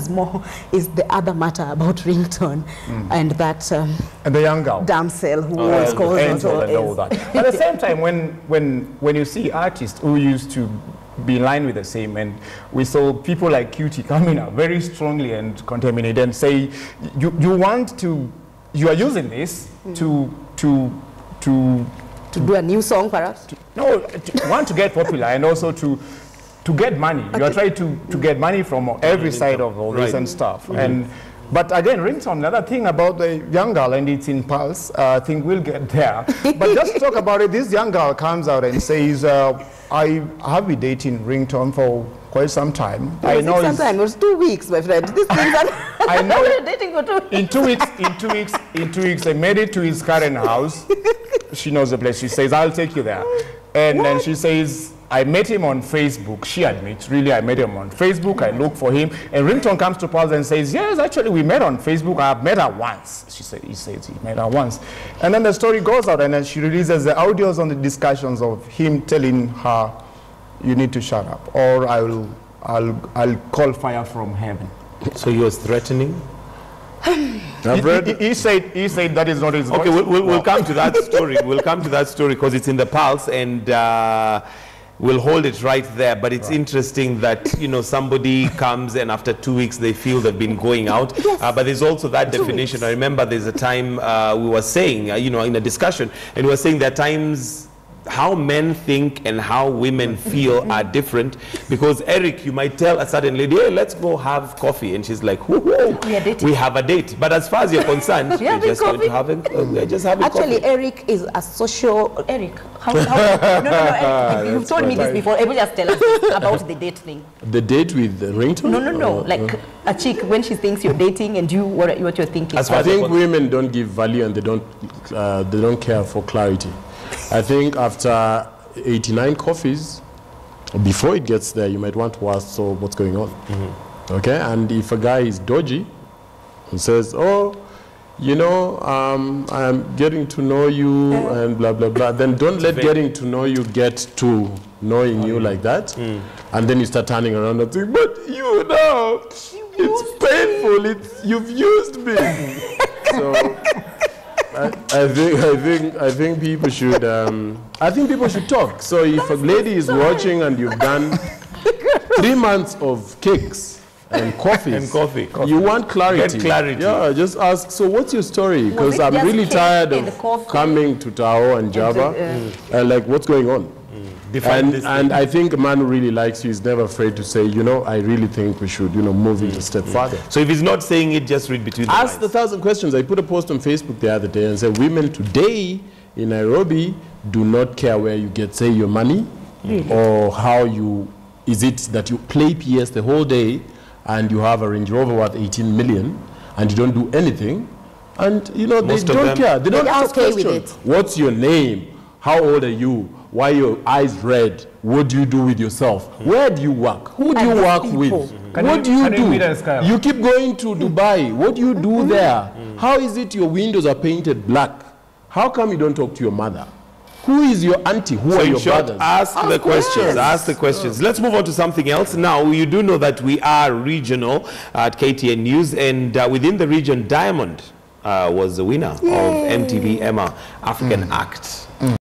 more is the other matter about Ringtone and that and the young girl damsel who was called angel and all that. At the same time, when you see artists who used to be in line with the same, and we saw people like Cutie coming out very strongly and contaminate and say you are using this to do a new song, perhaps? Want to get popular and also to get money. Okay. You are trying to get money from every side of all this and stuff. But again, Ringtone, another thing about the young girl, and it's in Pulse, I think we'll get there. But just to talk about it, this young girl comes out and says, I have been dating Ringtone for quite some time. I know it was 2 weeks, my friend. These things are I know dating for 2 weeks. In 2 weeks, they made it to his current house. She knows the place. She says, I'll take you there. And then she says, I met him on Facebook. She admits, really, I met him on Facebook. I looked for him. And Ringtone comes to Pulse and says, yes, actually, we met on Facebook. I've met her once. He says he met her once. And then the story goes out, and then she releases the audios on the discussions of him telling her, you need to shut up, or I'll call fire from heaven. So he was threatening? He said that is not his voice. Okay, we'll come to that story. We'll come to that story because it's in the Pulse, and we'll hold it right there. But it's interesting that, you know, somebody comes and after 2 weeks they feel they've been going out. Yes. But there's also that definition. I remember there's a time we were saying, you know, in a discussion, and we were saying there are times how men think and how women feel are different, because Eric, you might tell a certain lady, hey, let's go have coffee, and she's like, whoa, we have a date. But as far as you're concerned, we're just going to have we're just having Actually, coffee. Eric is a social... Eric, no, Eric, you've told me this before. Able just tell us about the date thing. The date with the Ringtone? No. Like a chick, when she thinks you're dating and you, what you're thinking. I think women don't give value, and they don't care for clarity. I think after 89 coffees, before it gets there, you might want to ask, so what's going on? Okay, and if a guy is dodgy and says, oh, you know, I'm getting to know you and blah, blah, blah, then don't let getting to know you get to knowing you like that. And then you start turning around and saying, but you know, it's painful, you've used me. So... I think people should talk. So if a lady is watching and you've done 3 months of cakes and coffees, you want clarity. Get clarity. Yeah, just ask, so what's your story? Because I'm really tired of coming to Tao and Java. Like, what's going on? And I think a man who really likes you is never afraid to say, you know, I really think we should, you know, move it a step further. So if he's not saying it, just read between the lines. Ask the 1,000 questions. I put a post on Facebook the other day and said, women today in Nairobi do not care where you get, say, your money, or how you, is it that you play PS the whole day and you have a Range Rover worth 18 million and you don't do anything, and, you know, they don't care. They don't ask questions. What's your name? How old are you? Why are your eyes red? What do you do with yourself? Where do you work? Who do you work with? What do you do? You keep going to Dubai. What do you do there? How is it your windows are painted black? How come you don't talk to your mother? Who is your auntie? Who are your brothers? Ask the questions. Ask the questions. Let's move on to something else. Now, you do know that we are regional at KTN News, and within the region, Diamond was the winner of MTV Emma African Act.